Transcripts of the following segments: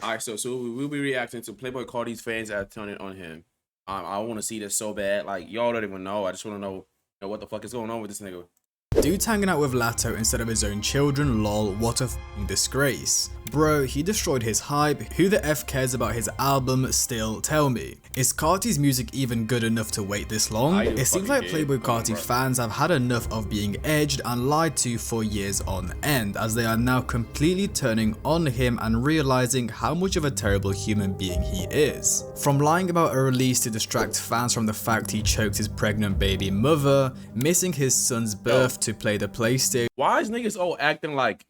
All right, so we'll be reacting to Playboi Carti's fans that turning on him. I want to see this so bad. Like y'all don't even know. I just want to know what the fuck is going on with this nigga. Dude's hanging out with Lato instead of his own children, lol, what a f***ing disgrace. Bro, he destroyed his hype, who the F cares about his album, still tell me. Is Carti's music even good enough to wait this long? It seems like Playboi Carti fans have had enough of being edged and lied to for years on end, as they are now completely turning on him and realizing how much of a terrible human being he is. From lying about a release to distract fans from the fact he choked his pregnant baby mother, missing his son's birth to play the PlayStation. Why is niggas all acting like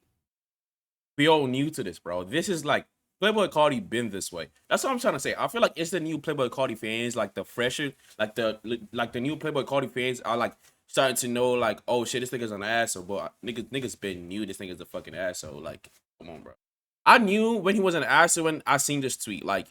we all new to this, bro? This is like Playboi Carti been this way. That's what I'm trying to say. I feel like it's the new Playboi Carti fans, like the fresher, like the new Playboi Carti fans are like starting to know like, oh shit, this nigga's an asshole. But niggas been new. This nigga's a fucking asshole. Like, come on, bro. I knew when he was an asshole when I seen this tweet. Like,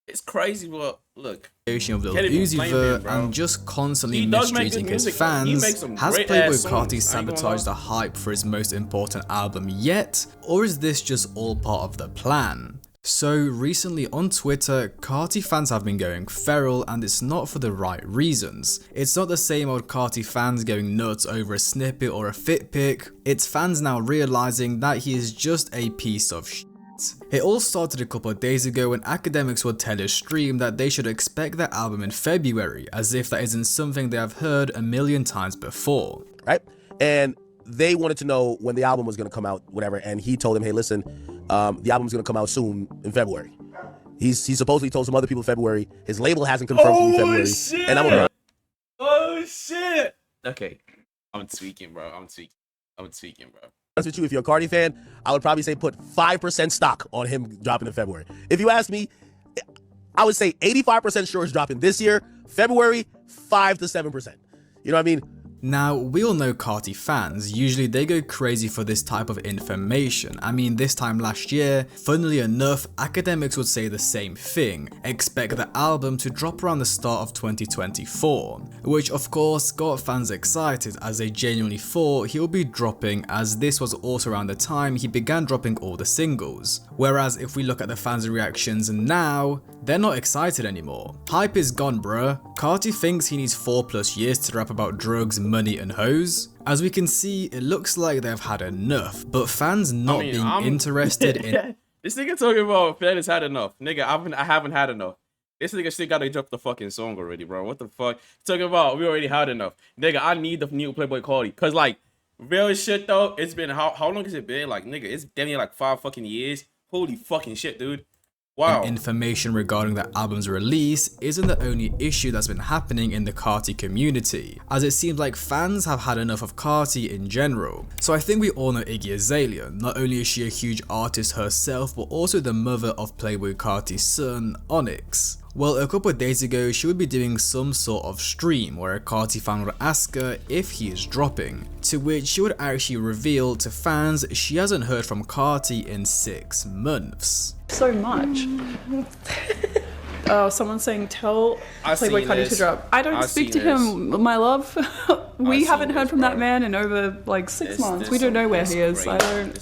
it's crazy, but look. Of Lil Uzi Vert and just constantly mistreating his fans. Has Playboi Carti sabotaged the hype for his most important album yet? Or is this just all part of the plan? So recently on Twitter, Carti fans have been going feral, and it's not for the right reasons. It's not the same old Carti fans going nuts over a snippet or a fit pic. It's fans now realizing that he is just a piece of shit. It all started a couple of days ago when academics would tell his stream that they should expect their album in February, as if that isn't something they have heard a million times before. Right? And they wanted to know when the album was going to come out, whatever, and he told them, hey, listen, the album's going to come out soon in February. He supposedly told some other people February. His label hasn't confirmed for February. Shit. And I'm oh shit. Okay. I'm tweaking, bro. I'm tweaking, bro. With you, if you're a Carti fan, I would probably say put 5% stock on him dropping in February. If you ask me, I would say 85% sure it's dropping this year. February, 5 to 7%. You know what I mean? Now, we all know Carti fans, usually they go crazy for this type of information. I mean, this time last year, funnily enough, academics would say the same thing. Expect the album to drop around the start of 2024, which of course got fans excited as they genuinely thought he'll be dropping, as this was also around the time he began dropping all the singles. Whereas if we look at the fans' reactions now, they're not excited anymore. Hype is gone, bruh. Carti thinks he needs 4+ years to rap about drugs, money and hoes. As we can see, it looks like they've had enough, but fans not interested in this nigga talking about fans had enough. Nigga, I haven't had enough. This nigga still gotta drop the fucking song already, bro. What the fuck? Talking about we already had enough. Nigga, I need the new Playboi Carti. Cause like real shit though, it's been how long has it been? Like nigga, it's damn near like 5 fucking years. Holy fucking shit, dude. Wow. Information regarding the album's release isn't the only issue that's been happening in the Carti community, as it seems like fans have had enough of Carti in general. So I think we all know Iggy Azalea. Not only is she a huge artist herself, but also the mother of Playboi Carti's son, Onyx. Well, a couple of days ago, she would be doing some sort of stream where a Carti fan would ask her if he is dropping, to which she would actually reveal to fans she hasn't heard from Carti in 6 months. So much. Oh, someone's saying tell Playboi Carti to drop. I don't speak to him, my love. We haven't heard from that man in over like 6 months. We don't know where he is. I don't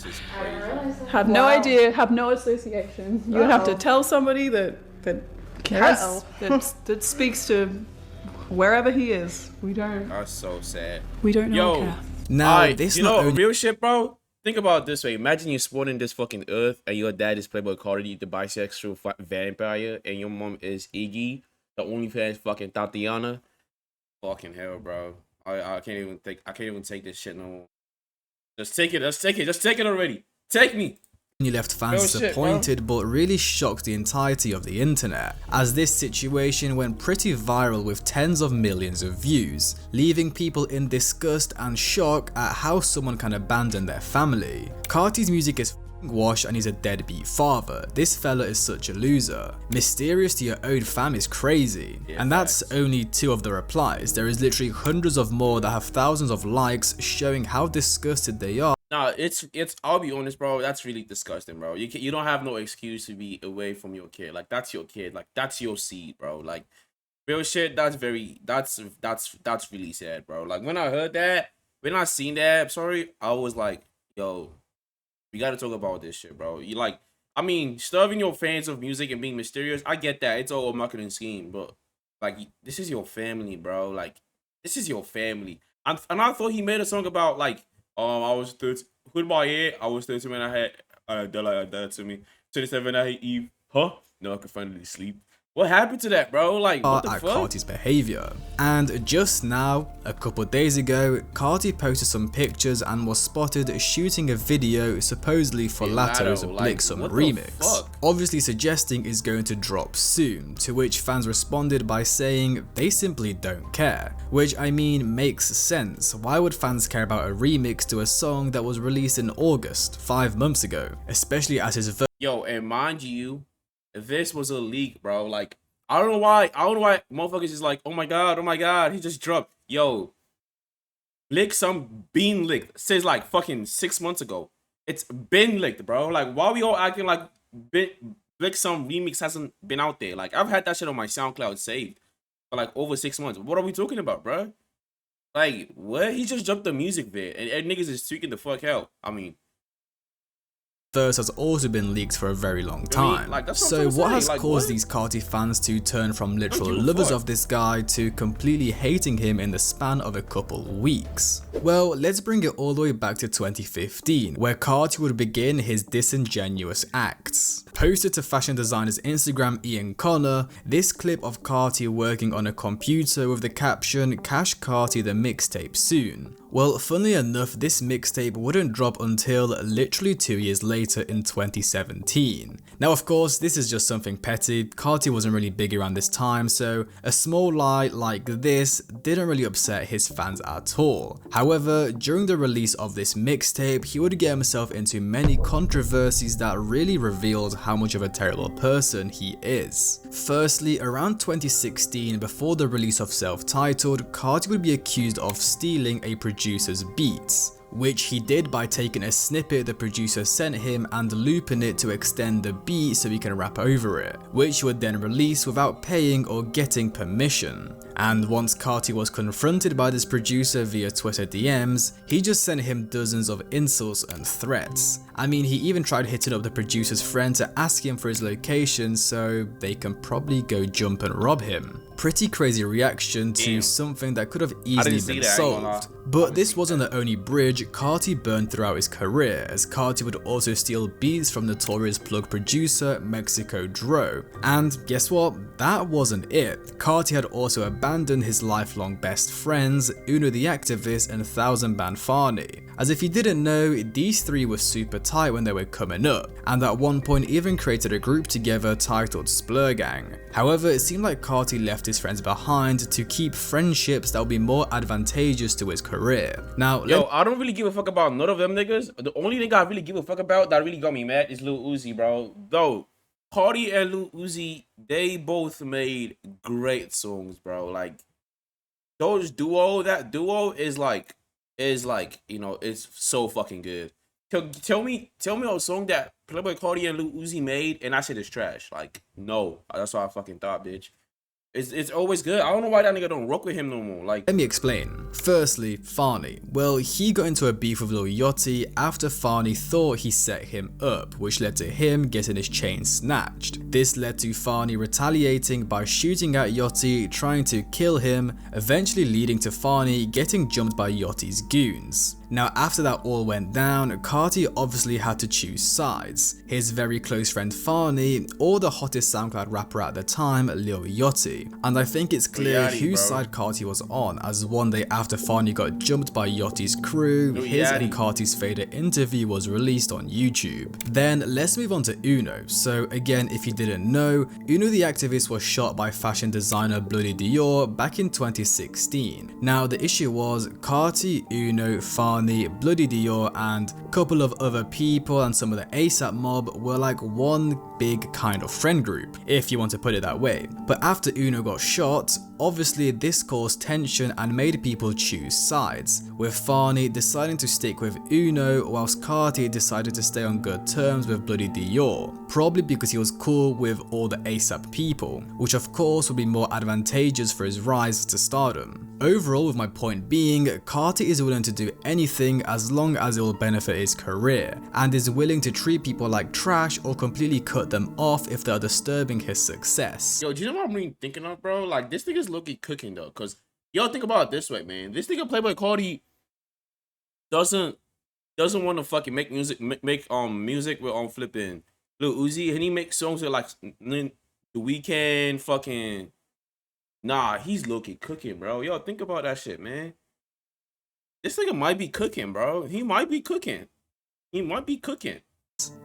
have no idea, have no association. You would have to tell somebody that speaks to wherever he is. We don't. That's so sad. We don't know. Yo, now this you know real shit, bro. Think about it this way. Imagine you're spawned in this fucking earth and your dad is Playboi Carti, the bisexual vampire, and your mom is Iggy, the OnlyFans fucking Tatiana. Fucking hell, bro. I can't even take this shit no more. Just take it. Just take it already. Take me. He left fans disappointed, but really shocked the entirety of the internet, as this situation went pretty viral with tens of millions of views, leaving people in disgust and shock at how someone can abandon their family. Carti's music is washed and he's a deadbeat father. This fella is such a loser. Mysterious to your own fam is crazy. Yeah, and that's only 2 of the replies. There is literally hundreds of more that have thousands of likes showing how disgusted they are. Nah, it's I'll be honest, bro. That's really disgusting, bro. You don't have no excuse to be away from your kid. Like that's your kid. Like that's your seed, bro. Like real shit. That's really sad, bro. Like when I heard that, when I seen that, I'm sorry, I was like, yo, we gotta talk about this shit, bro. I mean, starving your fans of music and being mysterious, I get that. It's all a marketing scheme, but like, this is your family, bro. Like, this is your family. And I thought he made a song about like, I was 13. Who my ear? I was 13 when I had that to me. 27 I hate Eve. Huh? No, I can finally sleep. What happened to that, bro? Like, what the at fuck? Carti's behavior. And just now, a couple days ago, Carti posted some pictures and was spotted shooting a video supposedly for Latto's Blick Some remix, obviously suggesting it's going to drop soon, to which fans responded by saying they simply don't care, which I mean makes sense. Why would fans care about a remix to a song that was released in August, 5 months ago, especially as his Yo, and mind you, this was a leak, bro. Like, I don't know why motherfuckers is like, oh my god, he just dropped. Yo, Lick Some been licked. Says like fucking 6 months ago. It's been licked, bro. Like, why we all acting like Lick Some remix hasn't been out there? Like, I've had that shit on my SoundCloud saved for like over 6 months. What are we talking about, bro? Like, what? He just dropped the music vid, and niggas is tweaking the fuck out. I mean, verse has also been leaked for a very long time. So what has caused these Carti fans to turn from literal lovers of this guy to completely hating him in the span of a couple weeks? Well, let's bring it all the way back to 2015, where Carti would begin his disingenuous acts. Posted to fashion designer's Instagram Ian Connor, this clip of Carti working on a computer with the caption "Cash Carti the mixtape soon." Well, funnily enough, this mixtape wouldn't drop until literally 2 years later in 2017. Now of course, this is just something petty. Carti wasn't really big around this time, so a small lie like this didn't really upset his fans at all. However, during the release of this mixtape, he would get himself into many controversies that really revealed how much of a terrible person he is. Firstly, around 2016, before the release of Self-Titled, Carti would be accused of stealing a producer's beats, which he did by taking a snippet the producer sent him and looping it to extend the beat so he can rap over it, which he would then release without paying or getting permission. And once Carti was confronted by this producer via Twitter DMs, he just sent him dozens of insults and threats. I mean, he even tried hitting up the producer's friend to ask him for his location so they can probably go jump and rob him. Pretty crazy reaction to something that could have easily been solved. But this wasn't the only bridge Carti burned throughout his career, as Carti would also steal beats from notorious plug producer Mexico Dro. And guess what? That wasn't it. Carti had also abandoned his lifelong best friends, Uno the Activist and Thousand Band Farney. As if you didn't know, these three were super tight when they were coming up, and at one point even created a group together titled Splur Gang. However, it seemed like Carti left his friends behind to keep friendships that would be more advantageous to his career. Now, I don't really give a fuck about none of them niggas. The only nigga I really give a fuck about that really got me mad is Lil Uzi, bro. Though, Carti and Lil Uzi, they both made great songs, bro. Like, that duo is like, you know, it's so fucking good. Tell me a song that Playboi Carti and Lil Uzi made and I said it's trash. Like, no. That's what I fucking thought, bitch. It's always good. I don't know why that nigga don't rock with him no more. Like, let me explain. Firstly, Farney. Well, he got into a beef with Lil Yachty after Farney thought he set him up, which led to him getting his chain snatched. This led to Farney retaliating by shooting at Yachty, trying to kill him, eventually leading to Farney getting jumped by Yachty's goons. Now after that all went down, Carti obviously had to choose sides. His very close friend Farney, or the hottest SoundCloud rapper at the time, Lil Yachty. And I think it's clear whose side Carti was on, as one day after Farney got jumped by Yachty's crew, his and Carti's fader interview was released on YouTube. Then let's move on to Uno. So again, if you didn't know, Uno the Activist was shot by fashion designer Bloody Dior back in 2016. Now the issue was Carti, Uno, Farney, Bloody Dior and a couple of other people and some of the ASAP mob were like one big kind of friend group, if you want to put it that way. But after Uno got shot, obviously this caused tension and made people choose sides, with Fani deciding to stick with Uno whilst Carti decided to stay on good terms with Bloody Dior, probably because he was cool with all the ASAP people, which of course would be more advantageous for his rise to stardom. Overall, with my point being, Carti is willing to do anything as long as it will benefit his career, and is willing to treat people like trash or completely cut them off if they are disturbing his success. Yo, do you know what I'm really thinking of, bro? Like, this nigga's low-key cooking, though, because y'all think about it this way, man. This nigga Playboi Carti doesn't want to fucking make music music with flipping Lil Uzi, and he makes songs with like The Weeknd, fucking. Nah, he's low-key cooking, bro. Yo, think about that shit, man. This nigga might be cooking, bro. He might be cooking. He might be cooking.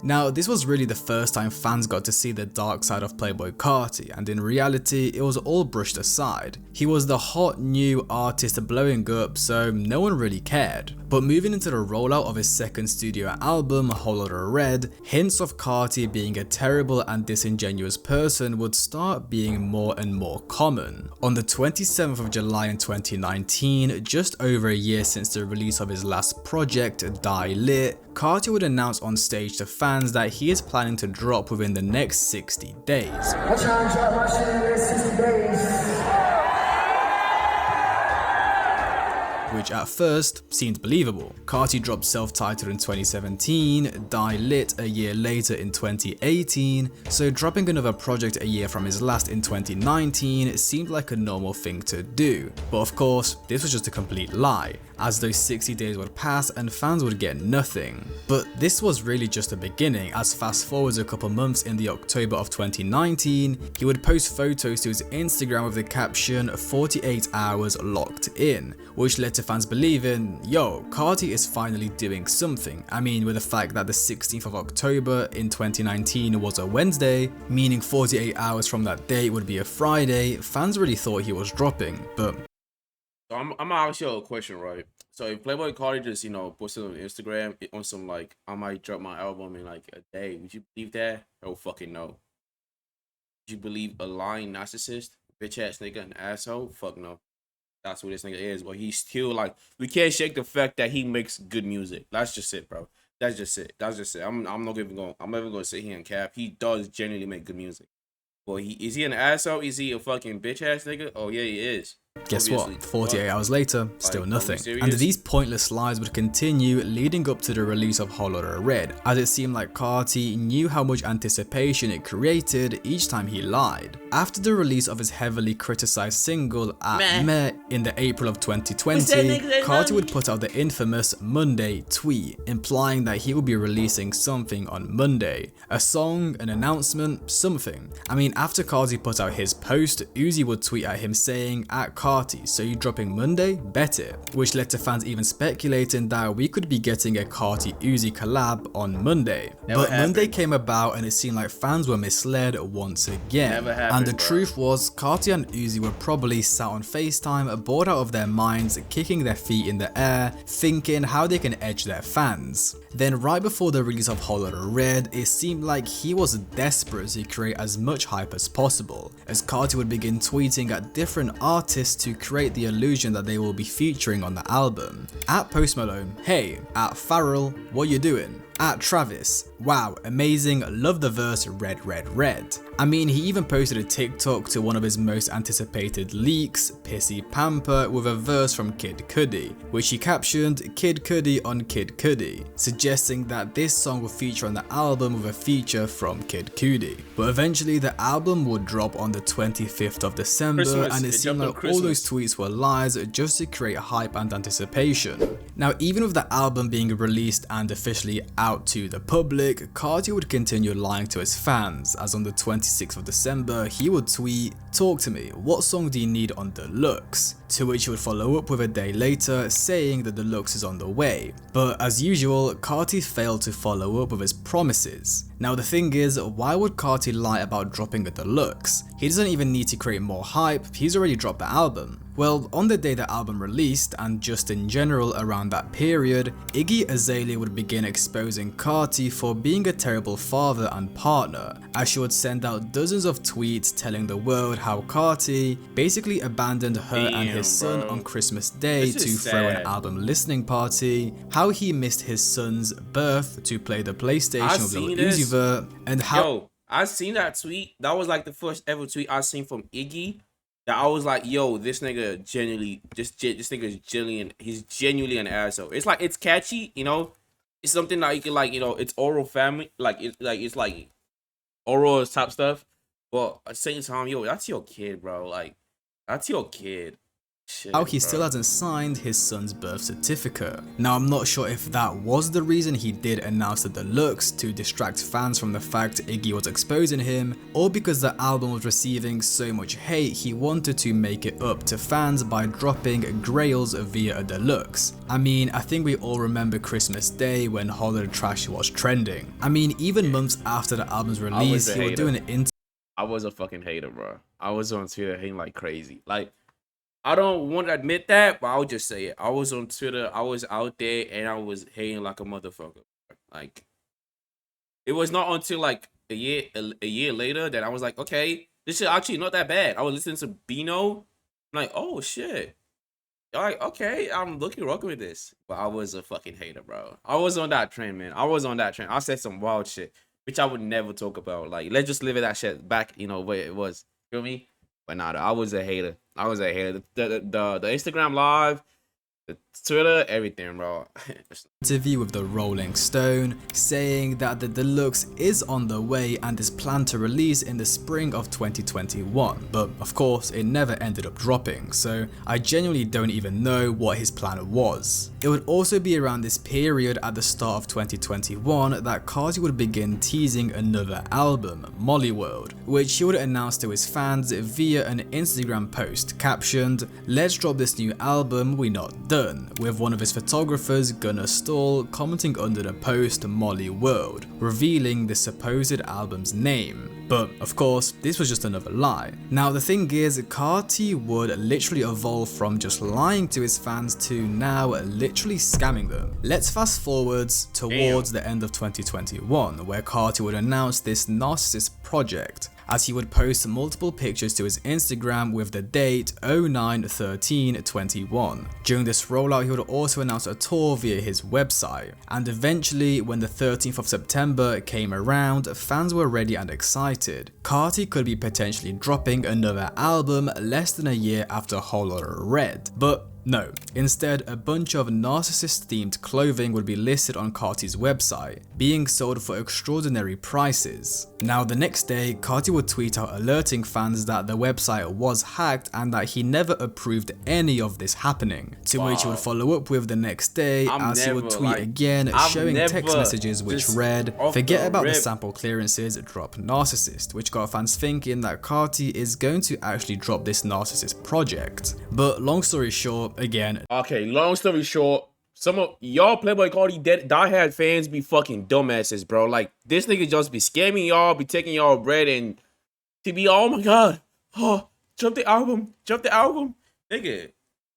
Now, this was really the first time fans got to see the dark side of Playboi Carti, and in reality, it was all brushed aside. He was the hot new artist blowing up, so no one really cared. But moving into the rollout of his second studio album, Whole Lotta Red, hints of Carti being a terrible and disingenuous person would start being more and more common. On the 27th of July in 2019, just over a year since the release of his last project, Die Lit, Carti would announce on stage to fans that he is planning to drop within the next 60 days. I'm trying to drop my shit in the next 60 days. Which at first seemed believable. Carti dropped self-titled in 2017, Die Lit a year later in 2018, so dropping another project a year from his last in 2019 seemed like a normal thing to do. But of course, this was just a complete lie, as those 60 days would pass and fans would get nothing. But this was really just the beginning, as fast forwards a couple months in the October of 2019, he would post photos to his Instagram with the caption 48 hours locked in, which led to fans believing, yo, Carti is finally doing something. I mean, with the fact that the 16th of October in 2019 was a Wednesday, meaning 48 hours from that day would be a Friday, fans really thought he was dropping, but... So I'm gonna ask you a question, right? So if Playboi Carti just, posted on Instagram on some like, I might drop my album in like a day, would you believe that? Oh, fucking no. Would you believe a lying narcissist, bitch ass nigga, an asshole? Fuck no. That's what this nigga is, but he's still like, we can't shake the fact that he makes good music. That's just it, bro. That's just it. I'm not even gonna sit here and cap. He does genuinely make good music. But is he an asshole? Is he a fucking bitch ass nigga? Oh yeah, he is. Guess Obviously. what? 48 hours later, still Like, nothing. And these pointless lies would continue leading up to the release of Whole Lotta Red, as it seemed like Carti knew how much anticipation it created each time he lied. After the release of his heavily criticized single At Meh in the April of 2020, Carti would put out the infamous Monday tweet, implying that he would be releasing something on Monday. A song, an announcement, something. I mean, after Carti put out his post, Uzi would tweet at him saying, at Carti, so you dropping Monday? Bet it. Which led to fans even speculating that we could be getting a Carti Uzi collab on Monday. But Monday came about and it seemed like fans were misled once again. And the truth was, Carti and Uzi were probably sat on FaceTime, bored out of their minds, kicking their feet in the air, thinking how they can edge their fans. Then right before the release of Whole Lotta Red, it seemed like he was desperate to create as much hype as possible, as Carti would begin tweeting at different artists to create the illusion that they will be featuring on the album. At Post Malone, hey. At Pharrell, what you doing? At Travis, wow, amazing, love the verse red red red. I mean, he even posted a TikTok to one of his most anticipated leaks, Pissy Pamper, with a verse from Kid Cudi, which he captioned Kid Cudi on Kid Cudi, suggesting that this song will feature on the album with a feature from Kid Cudi. But eventually the album would drop on the 25th of December and it seemed like all those tweets were lies just to create hype and anticipation. Now, even with the album being released and officially out to the public, Carti would continue lying to his fans, as on the 26th of December he would tweet, talk to me, what song do you need on Deluxe? To which he would follow up with a day later saying the Deluxe is on the way. But as usual, Carti failed to follow up with his promises. Now the thing is, why would Carti lie about dropping a deluxe? He doesn't even need to create more hype, he's already dropped the album. Well, on the day the album released, and just in general around that period, Iggy Azalea would begin exposing Carti for being a terrible father and partner, as she would send out dozens of tweets telling the world how Carti basically abandoned her and his son on Christmas Day to throw an album listening party, how he missed his son's birth to play the PlayStation with Lil Uzi Vert, and how— Yo, I seen that tweet. That was like the first ever tweet I seen from Iggy. That I was like, yo, this nigga genuinely, this nigga is genuinely, he's genuinely an asshole. It's like, it's catchy, you know. It's something that you can like, you know, it's oral family, it's like oral type stuff. But at the same time, yo, that's your kid, bro. Like, that's your kid. Shit, how he still hasn't signed his son's birth certificate. Now I'm not sure if that was the reason he did announce the deluxe to distract fans from the fact Iggy was exposing him, or because the album was receiving so much hate he wanted to make it up to fans by dropping Grails via a deluxe. I mean, I think we all remember Christmas Day when Holiday Trash was trending. I mean, even months after the album's release, he was doing it. I was a fucking hater, bro. I was on Twitter hating like crazy. Like, I don't want to admit that, but I'll just say it. I was on Twitter, I was out there, and I was hating like a motherfucker. Like, it was not until like a year later that I was like, okay, this shit actually not that bad. I was listening to Bino, I'm like, oh shit. Like, okay, I'm rocking with this. But I was a fucking hater, bro. I was on that trend, man. I was on that trend. I said some wild shit, which I would never talk about. Like, let's just leave that shit back, you know, where it was. Feel me? But nah, I was a hater. The Instagram live, the Twitter, everything, bro. Interview with the Rolling Stone, saying that the deluxe is on the way and is planned to release in the spring of 2021, but of course it never ended up dropping, so I genuinely don't even know what his plan was. It would also be around this period at the start of 2021 that Carti would begin teasing another album, Molly World, which he would announce to his fans via an Instagram post captioned, "Let's drop this new album, we not done," with one of his photographers, Gunnar Stall, commenting under the post Molly World, revealing the supposed album's name. But of course, this was just another lie. Now the thing is, Carti would literally evolve from just lying to his fans to now literally scamming them. Let's fast forwards towards the end of 2021, where Carti would announce this narcissist project, as he would post multiple pictures to his Instagram with the date 09/13/21. During this rollout, he would also announce a tour via his website, and eventually when the 13th of September came around, fans were ready and excited. Carti could be potentially dropping another album less than a year after Whole Lotta Red, but no, instead a bunch of narcissist themed clothing would be listed on Carti's website, being sold for extraordinary prices. Now the next day, Carti would tweet out alerting fans that the website was hacked and that he never approved any of this happening, to which he would follow up with the next day as he would tweet again showing text messages which read, "Forget about the sample clearances, drop narcissist," which got fans thinking that Carti is going to actually drop this narcissist project. But long story short, again. Okay, long story short, some of y'all Playboi Carti diehard fans be fucking dumbasses, bro. Like, this nigga just be scamming y'all, be taking y'all bread, and to be, oh my god, oh, drop the album. Nigga,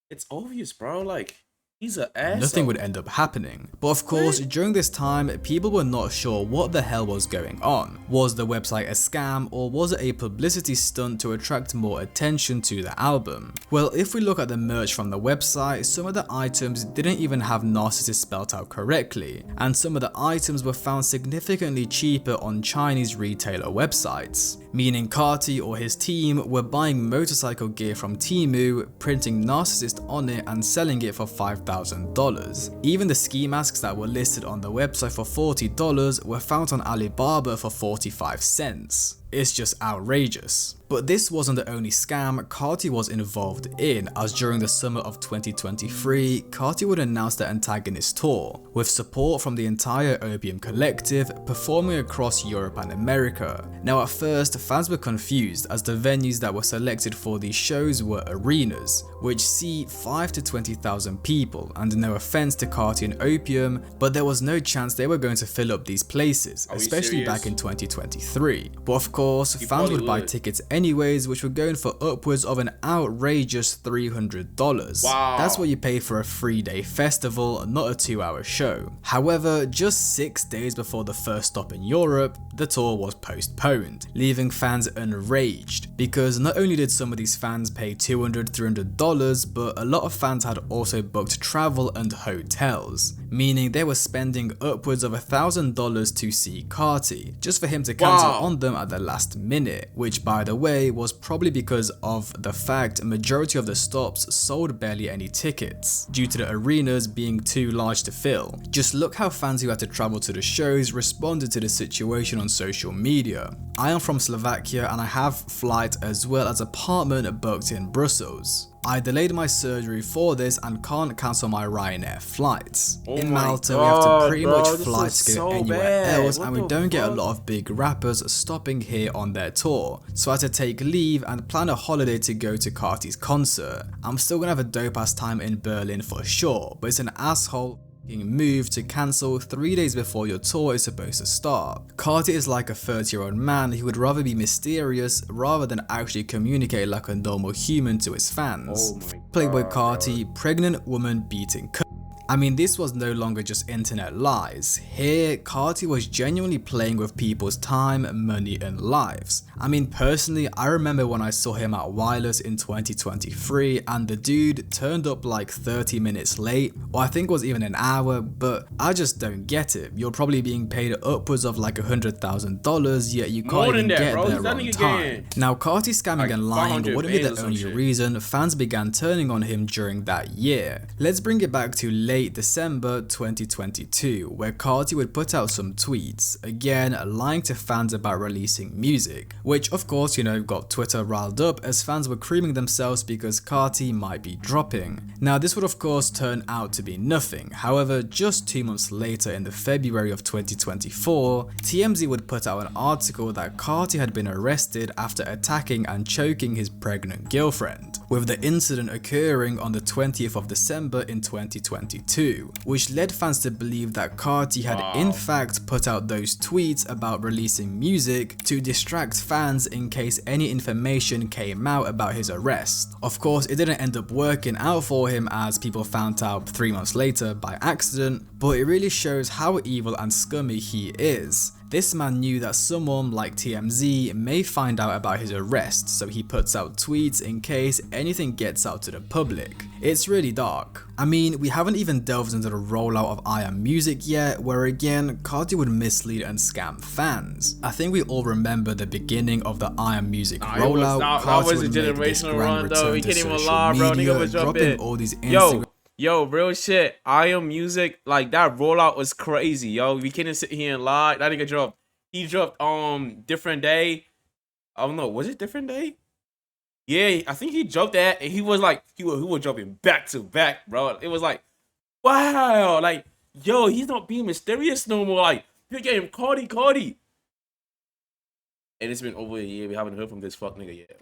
it's obvious, bro. Like, he's an asshole. Nothing would end up happening. But of course, during this time, people were not sure what the hell was going on. Was the website a scam, or was it a publicity stunt to attract more attention to the album? Well, if we look at the merch from the website, some of the items didn't even have narcissist spelled out correctly, and some of the items were found significantly cheaper on Chinese retailer websites, meaning Carti or his team were buying motorcycle gear from Temu, printing narcissist on it and selling it for $5,000. Even the ski masks that were listed on the website for $40 were found on Alibaba for 45 cents. It's just outrageous. But this wasn't the only scam Carti was involved in, as during the summer of 2023, Carti would announce the Antagonist Tour, with support from the entire Opium Collective performing across Europe and America. Now at first, fans were confused as the venues that were selected for these shows were arenas, which seat 5 to 20,000 people, and no offense to Carti and Opium, but there was no chance they were going to fill up these places, especially back in 2023. But of course, fans would buy tickets anyways, which were going for upwards of an outrageous $300. Wow. That's what you pay for a 3-day festival, not a 2-hour show. However, just 6 days before the first stop in Europe, the tour was postponed, leaving fans enraged, because not only did some of these fans pay $200, $300, but a lot of fans had also booked travel and hotels, meaning they were spending upwards of $1,000 to see Carti, just for him to cancel on them at the last minute, which by the way was probably because of the fact majority of the stops sold barely any tickets, due to the arenas being too large to fill. Just look how fans who had to travel to the shows responded to the situation on social media. I am from Slovakia and I have flight as well as apartment booked in Brussels. I delayed my surgery for this and can't cancel my Ryanair flights. In Malta, we have to pretty much fly to go anywhere else, and we don't get a lot of big rappers stopping here on their tour. So I had to take leave and plan a holiday to go to Carti's concert. I'm still gonna have a dope ass time in Berlin for sure, but it's an asshole move to cancel 3 days before your tour is supposed to start. Carti is like a 30-year-old man who would rather be mysterious rather than actually communicate like a normal human to his fans. Playboi Carti, pregnant woman beating. I mean, this was no longer just internet lies. Here, Carti was genuinely playing with people's time, money and lives. I mean, personally, I remember when I saw him at Wireless in 2023 and the dude turned up like 30 minutes late, or I think it was even an hour, but I just don't get it. You're probably being paid upwards of like $100,000, yet you can't even get there on time. Now, Carti scamming and lying wouldn't be the only reason fans began turning on him during that year. Let's bring it back to late December 2022, where Carti would put out some tweets, again lying to fans about releasing music, which of course, you know, got Twitter riled up as fans were creaming themselves because Carti might be dropping. Now this would of course turn out to be nothing. However, just 2 months later in the February of 2024, TMZ would put out an article that Carti had been arrested after attacking and choking his pregnant girlfriend, with the incident occurring on the 20th of December in 2022. Which led fans to believe that Carti had in fact put out those tweets about releasing music to distract fans in case any information came out about his arrest. Of course, it didn't end up working out for him as people found out 3 months later by accident, but it really shows how evil and scummy he is. This man knew that someone like TMZ may find out about his arrest, so he puts out tweets in case anything gets out to the public. It's really dark. I mean, we haven't even delved into the rollout of I Am Music yet, where again, Carti would mislead and scam fans. I think we all remember the beginning of the I Am Music rollout. That was a generational run though, we can't even lie, bro. Nigga was dropping all these Instagram. Yo, real shit. I Am Music, like that rollout was crazy, yo. We can't sit here and lie. That nigga dropped. He dropped Different Day. I don't know. Was it Different Day? Yeah, I think he dropped that, and he was like, he was dropping back to back, bro. It was like, wow, like, yo, he's not being mysterious no more. Like, you get him, Carti. And it's been over a year. We haven't heard from this fuck nigga yet.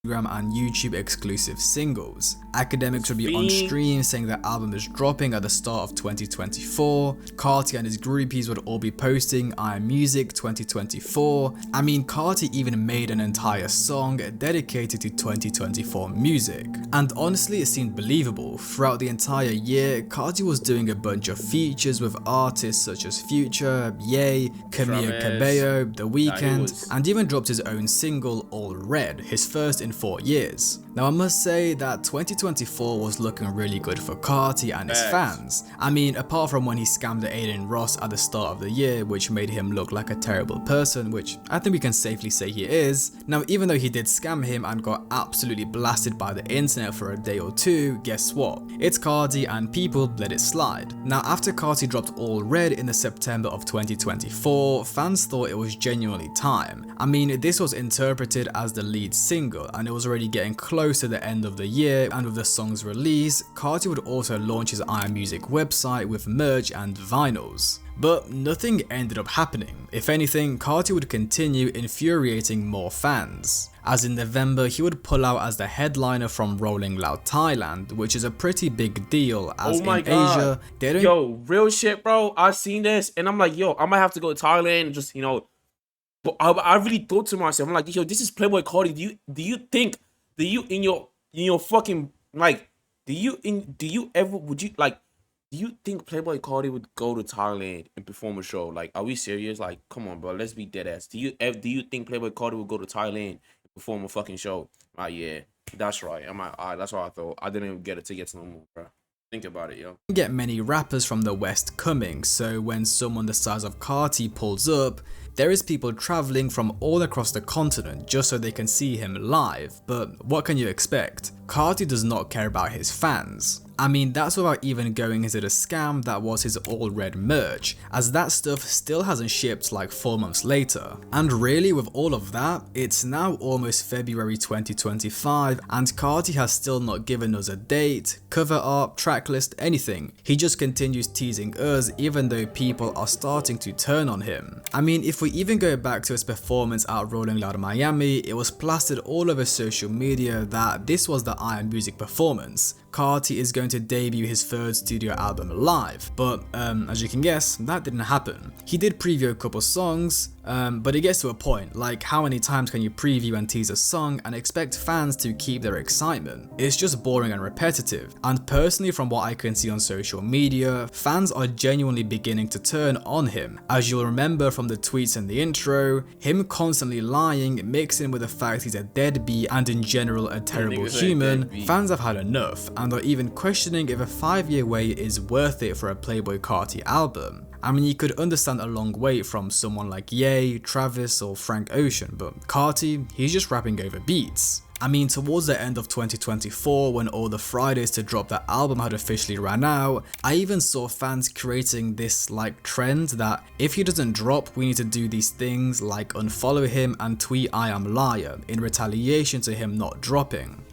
And YouTube exclusive singles. Academics would be on stream saying their album is dropping at the start of 2024. Carti and his groupies would all be posting I Am Music 2024. I mean, Carti even made an entire song dedicated to 2024 music. And honestly, it seemed believable. Throughout the entire year, Carti was doing a bunch of features with artists such as Future, Ye, Camila Cabello, The Weeknd, and even dropped his own single, All Red, his first in in 4 years. Now I must say that 2024 was looking really good for Carti and his fans. I mean, apart from when he scammed Aiden Ross at the start of the year, which made him look like a terrible person, which I think we can safely say he is. Now even though he did scam him and got absolutely blasted by the internet for a day or two, guess what? It's Carti and people let it slide. Now after Carti dropped All Red in the September of 2024, fans thought it was genuinely time. I mean, this was interpreted as the lead single and it was already getting close to the end of the year, and with the song's release, Carti would also launch his iMusic website with merch and vinyls. But nothing ended up happening. If anything, Carti would continue infuriating more fans. As in November, he would pull out as the headliner from Rolling Loud Thailand, which is a pretty big deal as in Asia, they don't— Yo, real shit, bro. I seen this and I'm like, yo, I might have to go to Thailand and just, but I really thought to myself, I'm like, yo, this is Playboi Carti. Do you think in your fucking, like, do you think Playboi Carti would go to Thailand and perform a show? Like, are we serious? Like, come on, bro, let's be dead ass. Do you think Playboi Carti would go to Thailand and perform a fucking show? Yeah, that's right. I'm like, that's what I thought. I didn't even get a ticket no more, bro. Think about it, yo. Get many rappers from the West coming, so when someone the size of Carti pulls up, there is people traveling from all across the continent just so they can see him live. But what can you expect? Carti does not care about his fans. I mean, that's without even going into the scam that was his All Red merch, as that stuff still hasn't shipped like 4 months later. And really, with all of that, it's now almost February 2025 and Carti has still not given us a date, cover art, tracklist, anything. He just continues teasing us even though people are starting to turn on him. I mean, if we even go back to his performance at Rolling Loud Miami, it was plastered all over social media that this was the iMusic performance. Carti is going to debut his third studio album live, but as you can guess, that didn't happen. He did preview a couple songs, but it gets to a point, like how many times can you preview and tease a song and expect fans to keep their excitement? It's just boring and repetitive, and personally from what I can see on social media, fans are genuinely beginning to turn on him. As you'll remember from the tweets in the intro, him constantly lying, mixing with the fact he's a deadbeat and in general a terrible human, fans have had enough and are even questioning if a 5-year wait is worth it for a Playboi Carti album. I mean, you could understand a long wait from someone like Ye, Travis or Frank Ocean, but Carti, he's just rapping over beats. I mean, towards the end of 2024, when all the Fridays to drop that album had officially ran out, I even saw fans creating this like trend that if he doesn't drop, we need to do these things like unfollow him and tweet I am liar in retaliation to him not dropping.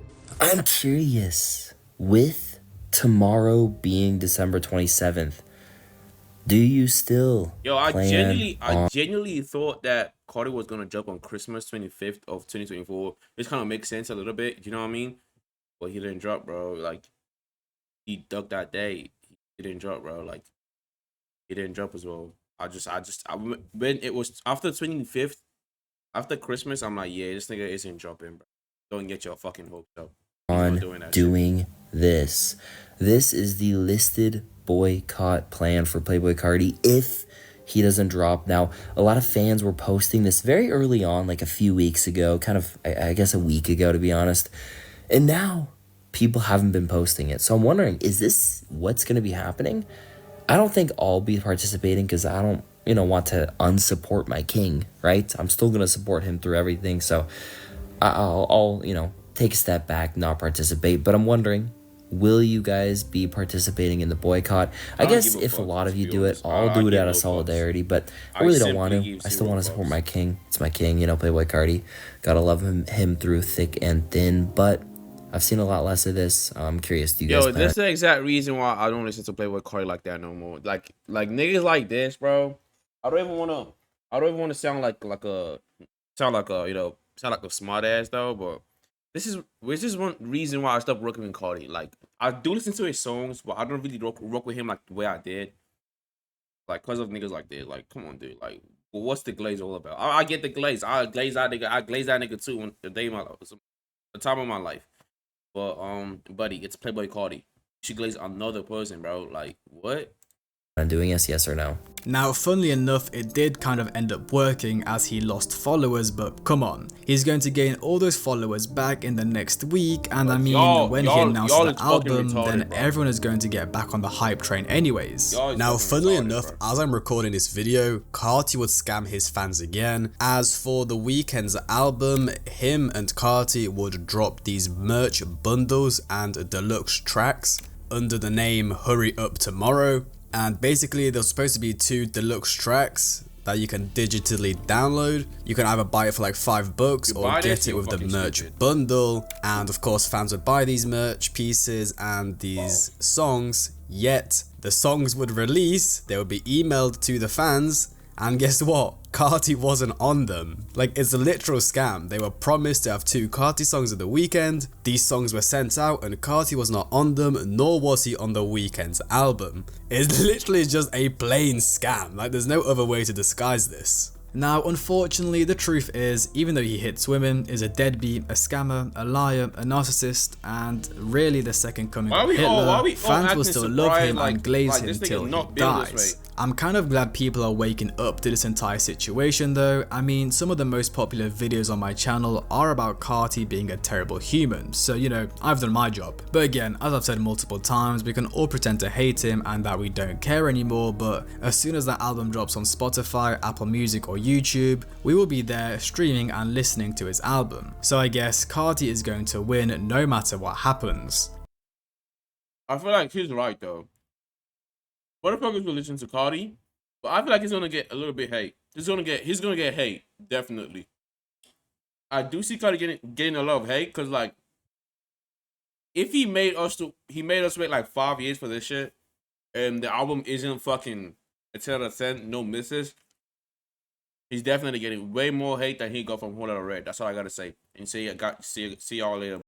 I'm curious, with tomorrow being December 27th, do you still I genuinely thought that Carti was gonna jump on Christmas 25th of 2024. This kind of makes sense a little bit, you know what I mean? But he didn't drop, bro. Like, he ducked that day. He didn't drop, bro. Like, he didn't drop as well. When it was after 25th, after Christmas, I'm like, yeah, this nigga isn't dropping, bro. Don't get your fucking hopes up. On doing this. This is the listed boycott plan for Playboi Carti if he doesn't drop. Now, a lot of fans were posting this very early on, like a few weeks ago, kind of, I guess a week ago, to be honest. And now people haven't been posting it. So I'm wondering, is this what's going to be happening? I don't think I'll be participating because I don't, want to unsupport my king, right? I'm still going to support him through everything. So I'll take a step back, not participate. But I'm wondering, will you guys be participating in the boycott? I guess if a lot of you do it, I'll do it out of solidarity, but I really don't want to. I still want to support my king. It's my king, Playboi Carti. Gotta love him through thick and thin, but I've seen a lot less of this. I'm curious, do you guys that's the exact reason why I don't listen to Playboi Carti like that no more. Like niggas like this, bro. I don't even want to sound like a smart ass though, but this is one reason why I stopped rocking with Carti. Like, I do listen to his songs, but I don't really rock with him like the way I did. Like, cause of niggas like this. Like, come on, dude. Like, well, what's the glaze all about? I get the glaze. I glaze that nigga. I glaze that nigga too. The time of my life. But buddy, it's Playboi Carti. She glazed another person, bro. Like, what? on doing this, yes or no? Now, funnily enough, it did kind of end up working as he lost followers, but come on. He's going to gain all those followers back in the next week, and I mean, when he announces the album, then everyone is going to get back on the hype train anyways. Now, funnily enough, as I'm recording this video, Carti would scam his fans again, as for the Weeknd's album, him and Carti would drop these merch bundles and deluxe tracks under the name Hurry Up Tomorrow. And basically there's supposed to be 2 deluxe tracks that you can digitally download. You can either buy it for like $5 or get it with the merch bundle. And of course fans would buy these merch pieces and these songs, yet the songs would release, they would be emailed to the fans, and guess what? Carti wasn't on them. Like, it's a literal scam. They were promised to have 2 Carti songs at the Weeknd. These songs were sent out and Carti was not on them, nor was he on the Weeknd's album. It's literally just a plain scam. Like, there's no other way to disguise this. Now, unfortunately, the truth is, even though he hits women, is a deadbeat, a scammer, a liar, a narcissist, and really the second coming of Hitler, fans will still love him and glaze him till he dies. I'm kind of glad people are waking up to this entire situation though. I mean, some of the most popular videos on my channel are about Carti being a terrible human, so you know, I've done my job. But again, as I've said multiple times, we can all pretend to hate him and that we don't care anymore, but as soon as that album drops on Spotify, Apple Music or YouTube, we will be there streaming and listening to his album. So I guess Carti is going to win no matter what happens. I feel like he's right though. Motherfuckers will listen to Carti, but I feel like he's gonna get a little bit hate. He's gonna get hate, definitely. I do see Carti getting a lot of hate, cause like, if he made us wait like 5 years for this shit, and the album isn't fucking a 10 out of 10, no misses, he's definitely getting way more hate than he got from Whole Lotta Red. That's all I gotta say. And see y'all later.